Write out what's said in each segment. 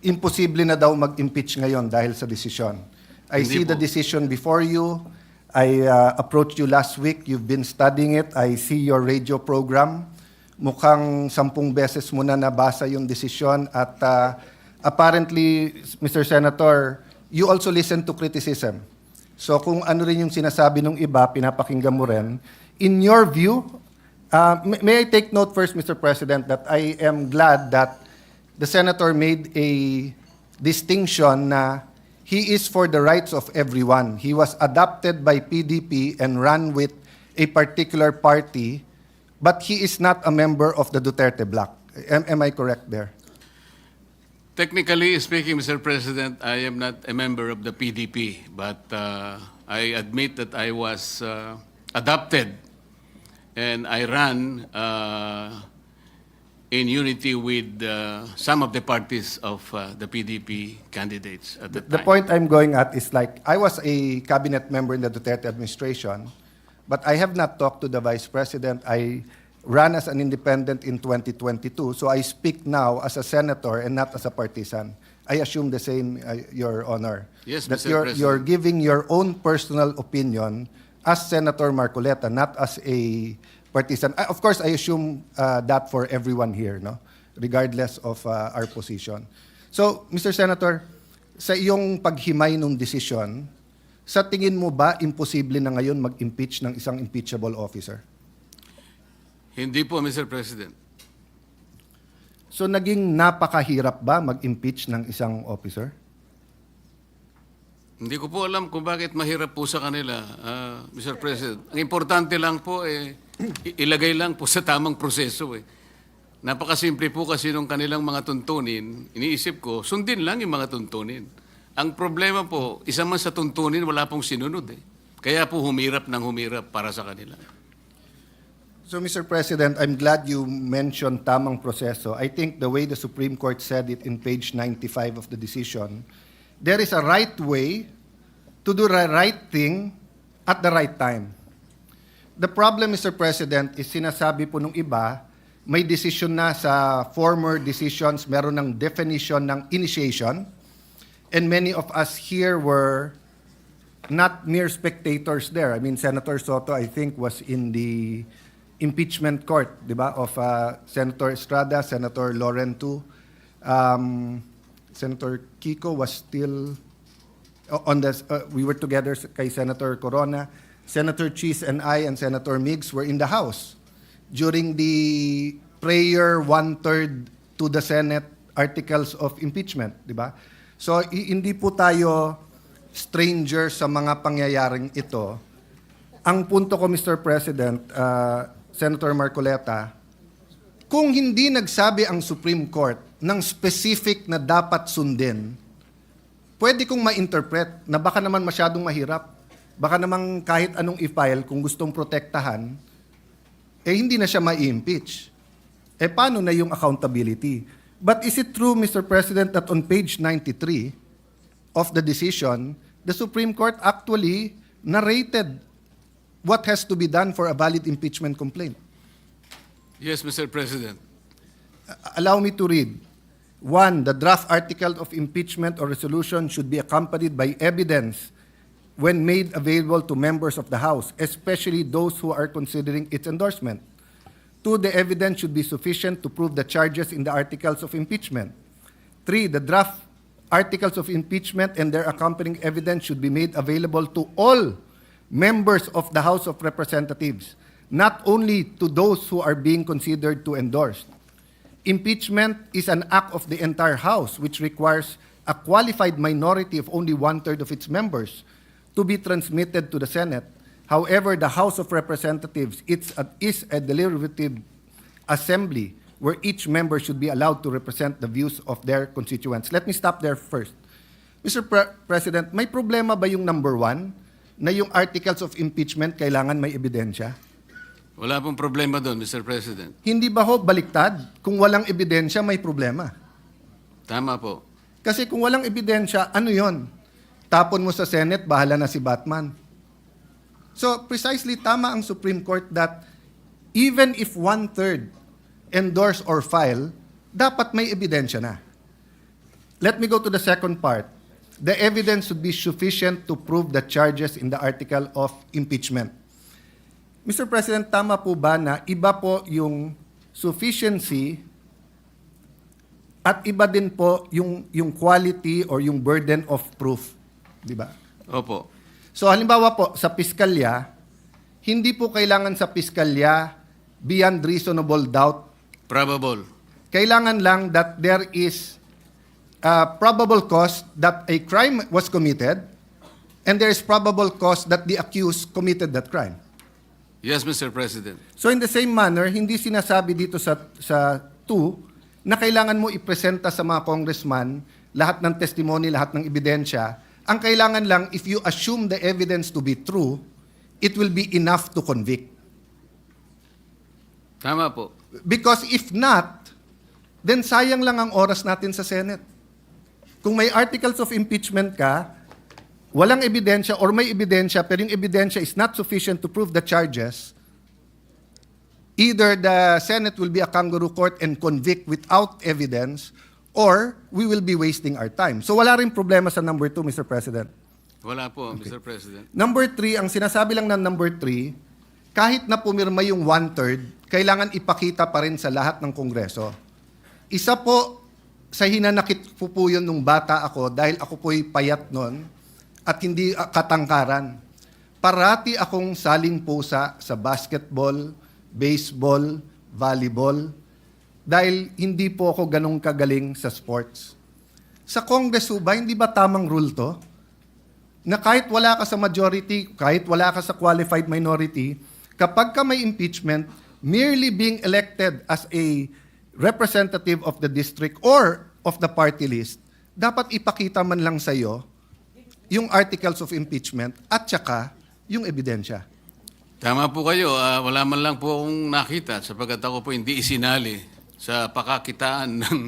imposible na daw mag-impeach ngayon dahil sa desisyon. I Hindi see po. the decision before you. I approached you last week. You've been studying it. I see your radio program. Mukhang 10 beses mo na nabasa yung desisyon at apparently, Mr. Senator, you also listen to criticism. So kung ano rin yung sinasabi ng iba, pinapakinggan mo rin. In your view, may I take note first, Mr. President, that I am glad that the Senator made a distinction na he is for the rights of everyone. He was adopted by PDP and ran with a particular party, but he is not a member of the Duterte bloc. Am I correct there? Technically speaking, Mr. President, I am not a member of the PDP, but I admit that I was adopted and I ran in unity with some of the parties of the PDP candidates at the time. The point I'm going at is like, I was a cabinet member in the Duterte administration, but I have not talked to the Vice President. I ran as an independent in 2022, so I speak now as a senator and not as a partisan. I assume the same, Your Honor. Yes, that Mr. President. you're giving your own personal opinion as Senator Marcoleta, not as a partisan. Of course, I assume that for everyone here, no? Regardless of our position. So, Mr. Senator, sa iyong paghimay ng desisyon, sa tingin mo ba imposible na ngayon mag-impeach ng isang impeachable officer? Hindi po, Mr. President. So, naging napakahirap ba mag-impeach ng isang officer? Hindi ko po alam kung bakit mahirap po sa kanila, Mr. President. Ang importante lang po, ilagay lang po sa tamang proseso. Napakasimple po kasi nung kanilang mga tuntunin, iniisip ko, sundin lang yung mga tuntunin. Ang problema po, isa man sa tuntunin, wala pong sinunod. Kaya po humirap ng humirap para sa kanila. So, Mr. President, I'm glad you mentioned tamang proseso. I think the way the Supreme Court said it in page 95 of the decision, there is a right way to do the right thing at the right time. The problem, Mr. President, is sinasabi po nung iba, may decision na sa former decisions, meron ng definition ng initiation, and many of us here were not mere spectators there. I mean, Senator Soto, I think, was in the impeachment court, di ba, of Senator Estrada, Senator Laurentu. Senator Kiko was still on the, we were together kay Senator Corona. Senator Cheese and I and Senator Miggs were in the House during the prayer 1/3 to the Senate articles of impeachment, di ba? So, hindi po tayo stranger sa mga pangyayaring ito. Ang punto ko, Mr. President, Senator Marcoleta, kung hindi nagsabi ang Supreme Court ng specific na dapat sundin, pwede kong ma-interpret na baka naman masyadong mahirap. Baka naman kahit anong i-file, kung gustong protektahan, hindi na siya ma-impeach. Paano na yung accountability? But is it true, Mr. President, that on page 93 of the decision, the Supreme Court actually narrated what has to be done for a valid impeachment complaint? Yes, Mr. President. Allow me to read. 1, the draft article of impeachment or resolution should be accompanied by evidence when made available to members of the House, especially those who are considering its endorsement. 2, the evidence should be sufficient to prove the charges in the articles of impeachment. 3, the draft articles of impeachment and their accompanying evidence should be made available to all members of the House of Representatives, not only to those who are being considered to endorse. Impeachment is an act of the entire House, which requires a qualified minority of only 1/3 of its members to be transmitted to the Senate. However, the House of Representatives is a deliberative assembly where each member should be allowed to represent the views of their constituents. Let me stop there first. Mr. President, may problema ba yung number 1? Na yung articles of impeachment kailangan may ebidensya? Wala pong problema doon, Mr. President. Hindi ba ho baliktad? Kung walang ebidensya, may problema. Tama po. Kasi kung walang ebidensya, ano yon? Tapon mo sa Senate, bahala na si Batman. So, precisely tama ang Supreme Court that even if 1/3 endorse or file, dapat may ebidensya na. let me go to the second part. The evidence should be sufficient to prove the charges in the article of impeachment. Mr. President, tama po ba na iba po yung sufficiency at iba din po yung quality or yung burden of proof? Di ba? Opo. So halimbawa po, sa piskalya, hindi po kailangan sa piskalya beyond reasonable doubt. Probable. Kailangan lang that there is probable cause that a crime was committed and there is probable cause that the accused committed that crime. Yes, Mr. President. So in the same manner, hindi sinasabi dito sa 2 na kailangan mo ipresenta sa mga congressman lahat ng testimony, lahat ng ebidensya. Ang kailangan lang, if you assume the evidence to be true, it will be enough to convict. Tama po. Because if not, then sayang lang ang oras natin sa Senate. Kung may articles of impeachment ka, walang ebidensya or may ebidensya pero yung ebidensya is not sufficient to prove the charges, either the Senate will be a kangaroo court and convict without evidence or we will be wasting our time. So wala rin problema sa number 2, Mr. President. Wala po, Mr. President. Number 3, ang sinasabi lang ng number 3, kahit na pumirma yung 1/3, kailangan ipakita pa rin sa lahat ng Kongreso. Isa po sa hinanakit po yun nung bata ako dahil ako po'y payat nun at hindi katangkaran. Parati akong saling pusa sa basketball, baseball, volleyball, dahil hindi po ako ganong kagaling sa sports. Sa Congress ba, hindi ba tamang rule to? Na kahit wala ka sa majority, kahit wala ka sa qualified minority, kapag ka may impeachment, merely being elected as a representative of the district or of the party list, dapat ipakita man lang sa iyo yung articles of impeachment at saka yung ebidensya. Tama po kayo. Wala man lang po akong nakita sapagkat ako po hindi isinali sa pakakitaan ng...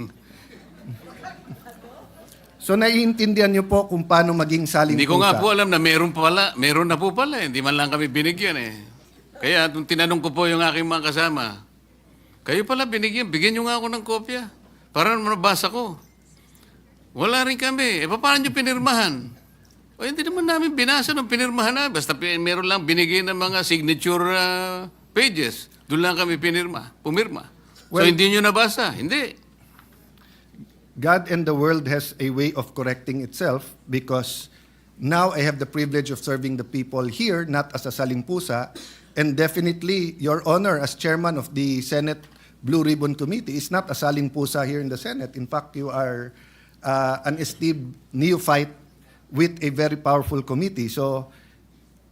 So naiintindihan niyo po kung paano maging saling Hindi ko nga pusa. po alam na meron na po pala. Hindi man lang kami binigyan eh. Kaya nung tinanong ko po yung aking mga kasama, kayo pala binigyan, bigyan nyo nga ako ng kopya para mabasa ko. Wala rin kami. Paano nyo pinirmahan? O hindi naman namin binasa nung pinirmahan na. Basta meron lang binigay ng mga signature pages. Doon lang kami pumirma. So Well, hindi nyo nabasa? Hindi. God and the world has a way of correcting itself because now I have the privilege of serving the people here, not as a salimpusa, and definitely, Your Honor, as chairman of the Senate Blue Ribbon Committee, is not a salimpusa here in the Senate. In fact, you are an esteemed neophyte with a very powerful committee. So,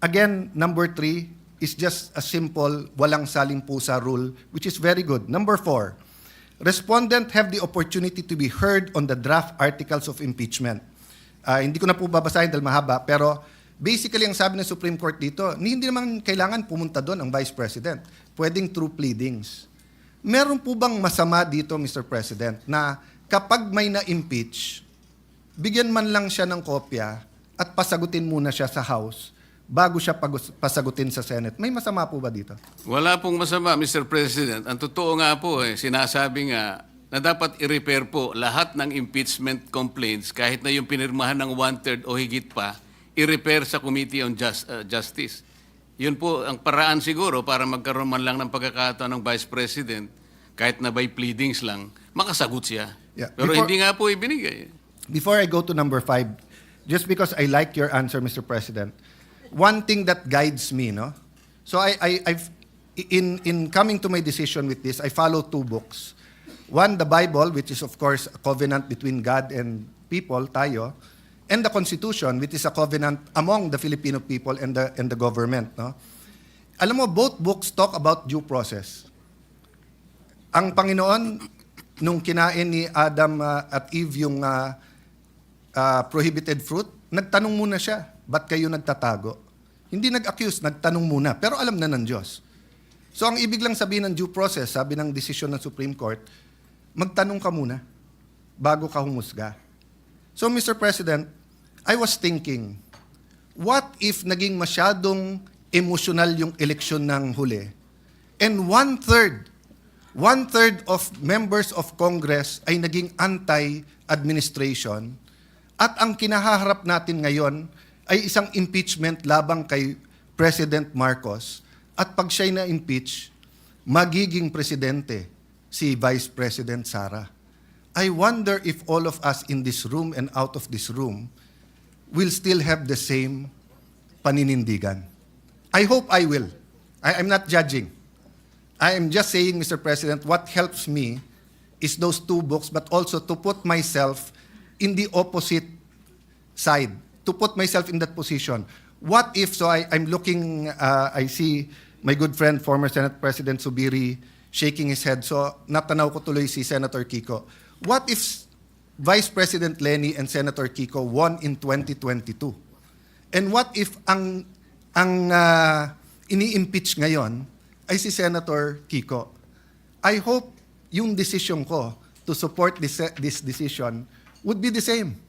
again, number 3 is just a simple walang salimpusa rule, which is very good. Number 4, respondent have the opportunity to be heard on the draft articles of impeachment. Hindi ko na po babasahin dahil mahaba, pero basically ang sabi ng Supreme Court dito, hindi naman kailangan pumunta doon ang Vice President. Pwedeng through pleadings. Meron po bang masama dito, Mr. President, na kapag may na-impeach, bigyan man lang siya ng kopya at pasagutin muna siya sa House bago siya pasagutin sa Senate? May masama po ba dito? Wala pong masama, Mr. President. Ang totoo nga po, sinasabi nga na dapat i-repair po lahat ng impeachment complaints, kahit na yung pinirmahan ng 1/3 o higit pa, i-repair sa Committee on Justice. Yun po ang paraan siguro para magkaroon man lang ng pagkakataon ng Vice President, kahit na by pleadings lang, makasagot siya. Yeah. Pero hindi nga po ibinigay. Before I go to number 5, just because I like your answer, Mr. President, one thing that guides me, no? So I've in coming to my decision with this, I follow 2 books. One, the Bible, which is of course a covenant between God and people, tayo, and the Constitution, which is a covenant among the Filipino people and the government, no? Alam mo, both books talk about due process. Ang Panginoon, nung kinain ni Adam at Eve yung prohibited fruit, nagtanong muna siya, ba't kayo nagtatago? Hindi nag-accuse, nagtanong muna, pero alam na ng Diyos. So ang ibig lang sabihin ng due process, sabi ng desisyon ng Supreme Court, magtanong ka muna bago ka humusga. So Mr. President, I was thinking, what if naging masyadong emotional yung eleksyon ng huli? And 1/3 1/3 of members of Congress ay naging anti-administration at ang kinahaharap natin ngayon ay isang impeachment labang kay President Marcos at pag siya'y na-impeach, magiging presidente si Vice President Sara. I wonder if all of us in this room and out of this room will still have the same paninindigan. I hope I will. I'm not judging. I am just saying, Mr. President, what helps me is those two books, but also to put myself in the opposite side, to put myself in that position. What if, so I'm looking, I see my good friend, former Senate President Subiri, shaking his head. So natanaw ko tuloy si Senator Kiko. What if Vice President Lenny and Senator Kiko won in 2022? And what if ang ini-impeach ngayon ay si Senator Kiko? I hope yung decision ko to support this decision would be the same.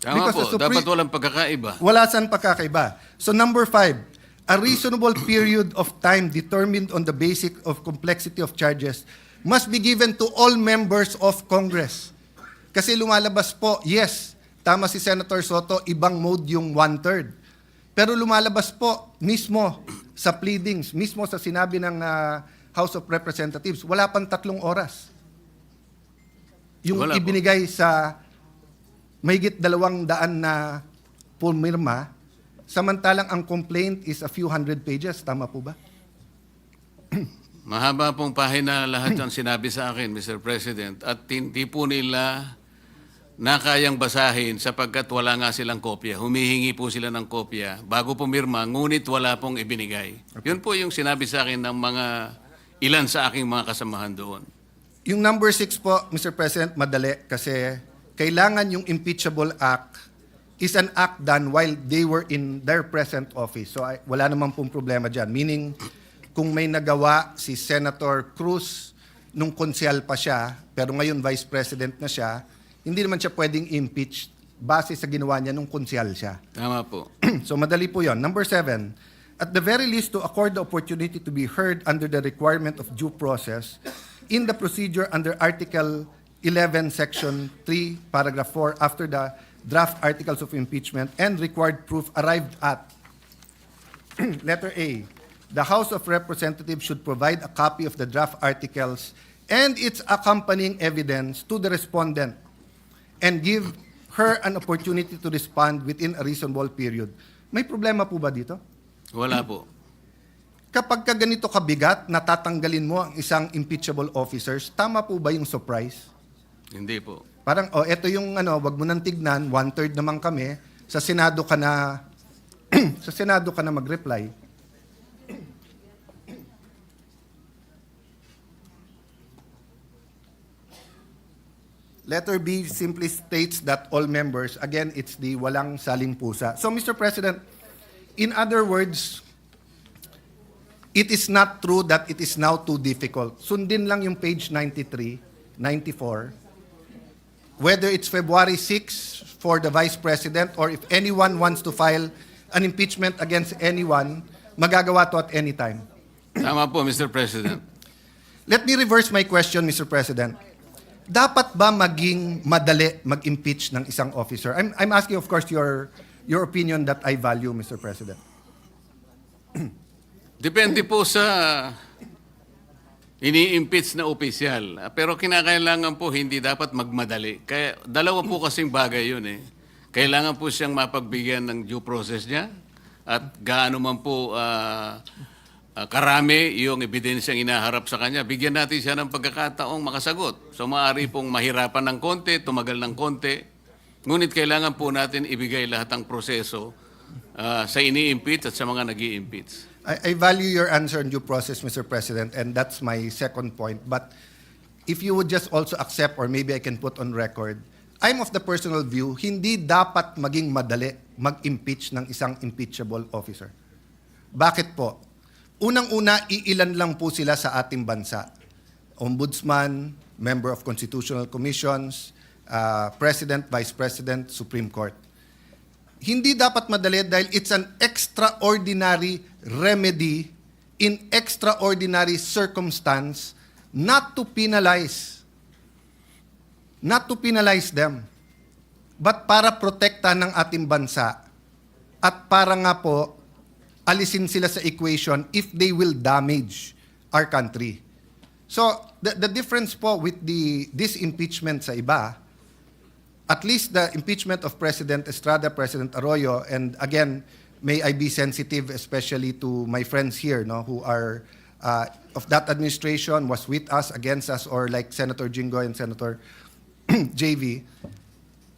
Tama Because po, dapat walang pagkakaiba. Wala saan pagkakaiba. So number 5, a reasonable period of time determined on the basis of complexity of charges must be given to all members of Congress. Kasi lumalabas po, yes, tama si Senator Soto, ibang mode yung 1/3. Pero lumalabas po mismo sa pleadings, mismo sa sinabi ng House of Representatives, wala pang 3 oras. Yung Wala po. ibinigay sa mahigit 200 na pumirma, samantalang ang complaint is a few hundred pages. Tama po ba? Mahaba pong pahina lahat ang sinabi sa akin, Mr. President, at hindi po nila na kayang basahin sapagkat wala nga silang kopya. Humihingi po sila ng kopya bago pumirma, ngunit wala pong ibinigay. Yun po yung sinabi sa akin ng mga ilan sa aking mga kasamahan doon. Yung number 6 po, Mr. President, madali kasi kailangan yung impeachable act is an act done while they were in their present office. So wala naman pong problema dyan. Meaning, kung may nagawa si Senator Cruz nung konsyal pa siya, pero ngayon Vice President na siya, hindi naman siya pwedeng impeach base sa ginawa niya nung konsyal siya. Tama po. So madali po yon. Number 7, at the very least to accord the opportunity to be heard under the requirement of due process in the procedure under Article 11, Section 3, Paragraph 4, after the draft articles of impeachment and required proof arrived at. Letter A, the House of Representatives should provide a copy of the draft articles and its accompanying evidence to the respondent and give her an opportunity to respond within a reasonable period. May problema po ba dito? Wala po. Kapag ka ganito kabigat, natatanggalin mo ang isang impeachable officers, tama po ba yung surprise? Hindi po. Parang, eto yung wag mo nang tignan, 1/3 naman kami, sa Senado ka na, sa Senado ka na mag-reply. Letter B simply states that all members, again, it's the walang saling pusa. So, Mr. President, in other words, it is not true that it is now too difficult. Sundin lang yung page 93, 94. Whether it's February 6 for the Vice President or if anyone wants to file an impeachment against anyone, magagawa to at any time. Tama po, Mr. President. Let me reverse my question, Mr. President. Dapat ba maging madali mag-impeach ng isang officer? I'm asking, of course, your opinion that I value, Mr. President. Depende po sa ini-impeach na opisyal. Pero kinakailangan po hindi dapat magmadali. Kaya dalawa po kasing bagay yun eh. Kailangan po siyang mapagbigyan ng due process niya at gaano man po karami yung ebidensyang inaharap sa kanya. Bigyan natin siya ng pagkakataong makasagot. So maaari pong mahirapan ng konti, tumagal ng konti. Ngunit kailangan po natin ibigay lahat ng proseso sa ini-impeach at sa mga nag-i-impeach. I value your answer on due process, Mr. President, and that's my second point. But if you would just also accept, or maybe I can put on record, I'm of the personal view, hindi dapat maging madali mag-impeach ng isang impeachable officer. Bakit po? Unang-una, iilan lang po sila sa ating bansa. Ombudsman, member of constitutional commissions, President, Vice President, Supreme Court. Hindi dapat madali dahil it's an extraordinary remedy in extraordinary circumstance not to penalize them, but para protektahan ng ating bansa at para nga po alisin sila sa equation if they will damage our country. So, the difference po with this impeachment sa iba, at least the impeachment of President Estrada, President Arroyo, and again, may I be sensitive especially to my friends here, no, who are of that administration, was with us, against us, or like Senator Jingo and Senator JV.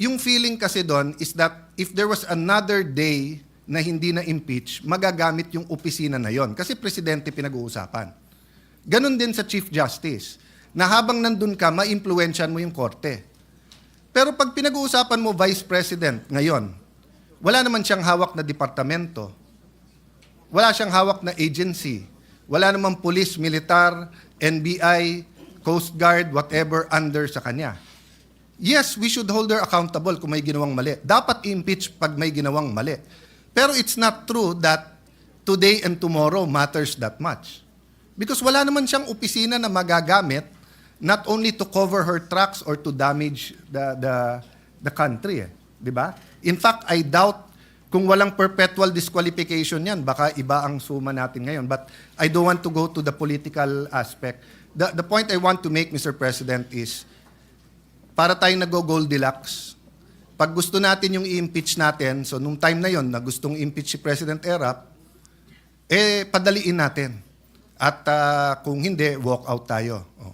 Yung feeling kasi doon is that if there was another day na hindi na-impeach, magagamit yung opisina na yon. Kasi presidente pinag-uusapan. Ganon din sa Chief Justice, na habang nandun ka, ma-impluensyan mo yung korte. Pero pag pinag-uusapan mo Vice President ngayon, wala naman siyang hawak na departamento, wala siyang hawak na agency, wala namang police, militar, NBI, Coast Guard, whatever under sa kanya. Yes, we should hold her accountable kung may ginawang mali. Dapat i-impeach pag may ginawang mali. Pero it's not true that today and tomorrow matters that much. Because wala naman siyang opisina na magagamit not only to cover her tracks or to damage the country. Di ba? In fact, I doubt kung walang perpetual disqualification yan, baka iba ang suma natin ngayon. But I don't want to go to the political aspect. The point I want to make, Mr. President, is para tayong nag-Goldilocks, pag gusto natin yung i-impeach natin, so nung time na yon na gustong impeach si President Erap, padaliin natin. At kung hindi, walk out tayo. Oh.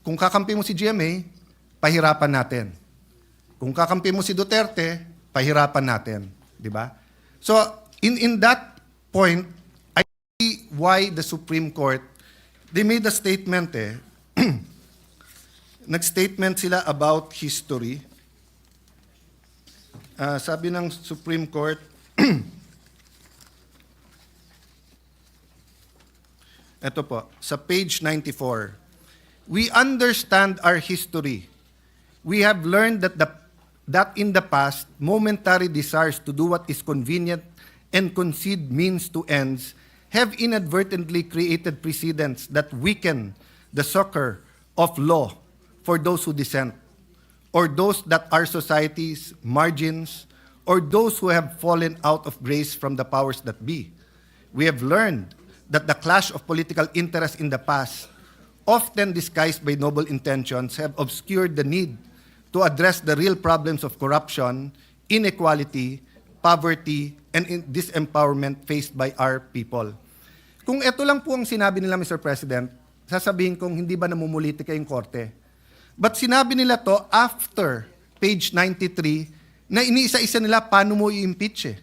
Kung kakampi mo si GMA, pahirapan natin. Kung kakampi mo si Duterte, pahirapan natin. Di ba? So, in that point, I see why the Supreme Court, they made a statement nag-statement sila about history. Sabi ng Supreme Court, ito po, sa page 94, we understand our history. We have learned that in the past, momentary desires to do what is convenient and concede means to ends have inadvertently created precedents that weaken the succor of law for those who dissent, or those that are society's margins, or those who have fallen out of grace from the powers that be. We have learned that the clash of political interests in the past, often disguised by noble intentions, have obscured the need to address the real problems of corruption, inequality, poverty, and disempowerment faced by our people. Kung ito lang po ang sinabi nila, Mr. President, sasabihin kong hindi ba namumulitika yung korte? But sinabi nila to after page 93 na iniisa-isa nila paano mo i-impeach eh.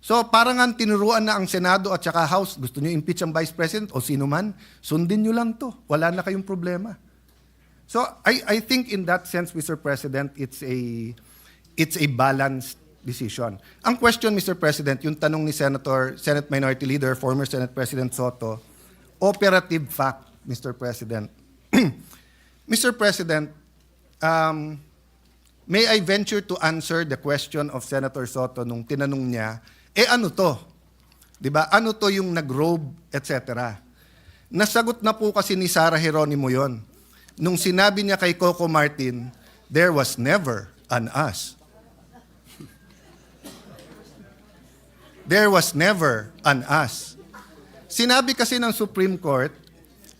So parang nga tinuruan na ang Senado at saka House, gusto nyo impeach ang Vice President o sino man, sundin nyo lang to. Wala na kayong problema. So I think in that sense, Mr. President, it's a balanced decision. Ang question, Mr. President, yung tanong ni Senate Minority Leader, former Senate President Soto, operative fact, Mr. President. Mr. President, may I venture to answer the question of Senator Soto nung tinanong niya, ano to? Diba? Ano to yung nag-robe, etc. Nasagot na po kasi ni Sara Geronimo yon. Nung sinabi niya kay Coco Martin, there was never an us. There was never an us. Sinabi kasi ng Supreme Court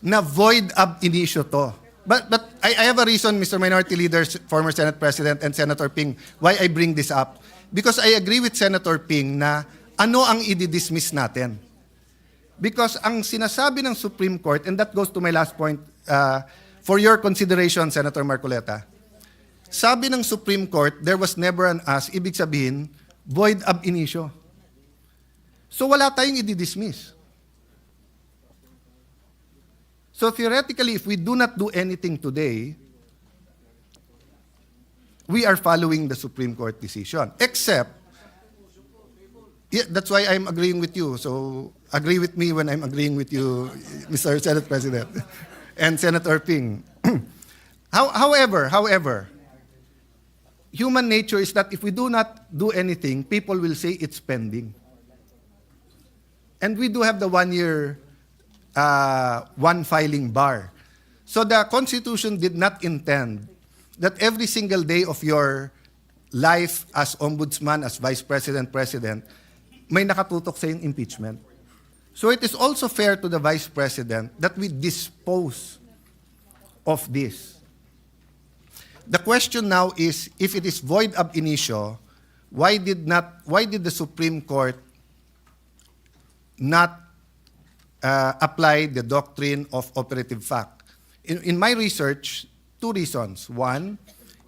na void ab initio to. But I have a reason, Mr. Minority Leader, former Senate President, and Senator Ping, why I bring this up. Because I agree with Senator Ping na ano ang i-dismiss natin. Because ang sinasabi ng Supreme Court, and that goes to my last point, for your consideration, Senator Marcoleta, sabi ng Supreme Court, there was never an us, ibig sabihin, void ab initio. So wala tayong i-dismiss. So theoretically, if we do not do anything today, we are following the Supreme Court decision. Except, yeah, that's why I'm agreeing with you. So agree with me when I'm agreeing with you, Mr. Senate President, and Senator Ping. However, human nature is that if we do not do anything, people will say it's pending. And we do have the 1-year, one filing bar. So the Constitution did not intend that every single day of your life as ombudsman, as vice president, president, may nakatutok sa yung impeachment. So it is also fair to the vice president that we dispose of this. The question now is, if it is void ab initio, why did the Supreme Court not apply the doctrine of operative fact? In my research, 2 reasons. One,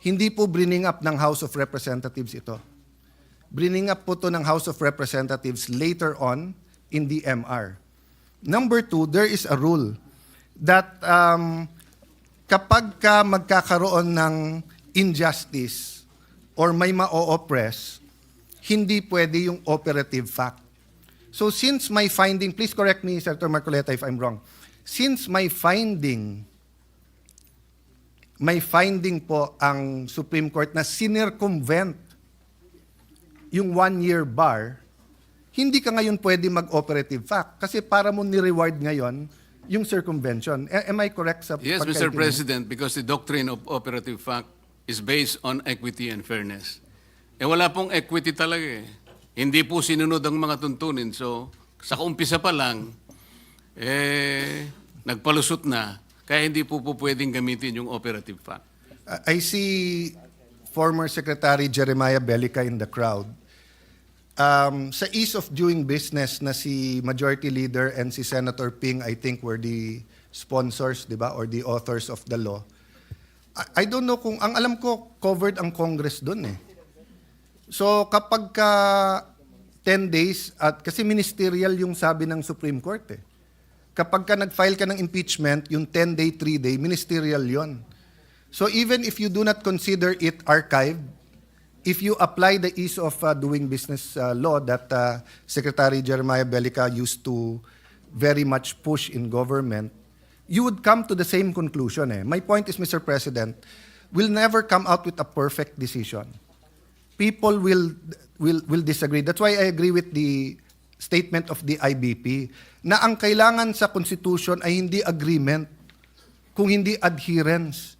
hindi po bringing up ng House of Representatives ito. Bringing up po to ng House of Representatives later on in the MR. Number 2, there is a rule that kapag ka magkakaroon ng injustice or may ma-oppress, hindi pwede yung operative fact. So since my finding, please correct me, Senator Marcoleta, if I'm wrong. Since my finding po ang Supreme Court na sinircumvent yung 1-year bar, hindi ka ngayon pwede mag-operative fact kasi para mo ni-reward ngayon yung circumvention. Am I correct sa Yes, pagkaintindi? Mr. President, because the doctrine of operative fact is based on equity and fairness. Wala pong equity talaga eh. Hindi po sinunod ang mga tuntunin. So, sa umpisa pa lang, nagpalusot na. Kaya hindi po pwedeng gamitin yung operative fact. I see former Secretary Jeremiah Bellica in the crowd. Sa ease of doing business na si Majority Leader and si Senator Ping, I think were the sponsors, di ba, or the authors of the law. I don't know kung, ang alam ko, covered ang Congress doon eh. So kapag ka 10 days, at kasi ministerial yung sabi ng Supreme Court eh. Kapag ka nag-file ka ng impeachment, yung 10-day, 3-day, ministerial yon. So even if you do not consider it archived, if you apply the ease of doing business law that Secretary Jeremiah Bellica used to very much push in government, you would come to the same conclusion. My point is, Mr. President, we'll never come out with a perfect decision. People will disagree. That's why I agree with the statement of the IBP na ang kailangan sa Constitution ay hindi agreement, kung hindi adherence.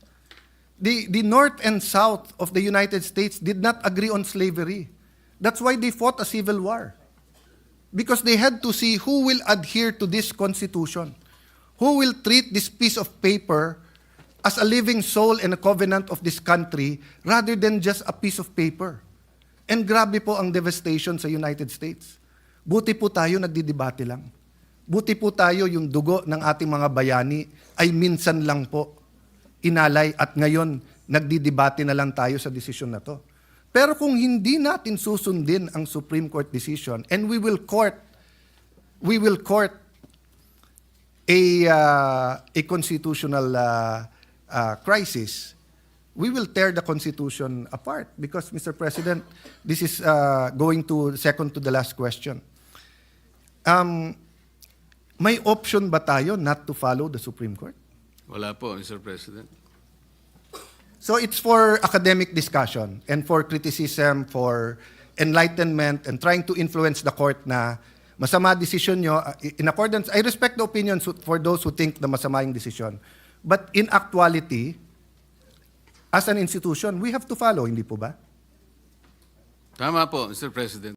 The North and South of the United States did not agree on slavery. That's why they fought a civil war. Because they had to see who will adhere to this Constitution, who will treat this piece of paper as a living soul and a covenant of this country rather than just a piece of paper. And grabe po ang devastation sa United States. Buti po tayo nagdidebate lang. Buti po tayo yung dugo ng ating mga bayani ay minsan lang po inalay at ngayon nagdidebate na lang tayo sa desisyon na to. Pero kung hindi natin susundin ang Supreme Court decision and we will court a constitutional crisis, we will tear the Constitution apart because, Mr. President, this is going to second to the last question. May option ba tayo not to follow the Supreme Court? Wala po, Mr. President. So it's for academic discussion and for criticism, for enlightenment, and trying to influence the court na masama decision nyo. In accordance, I respect the opinions for those who think na masama yung decision. But in actuality, as an institution, we have to follow, hindi po ba? Tama po, Mr. President.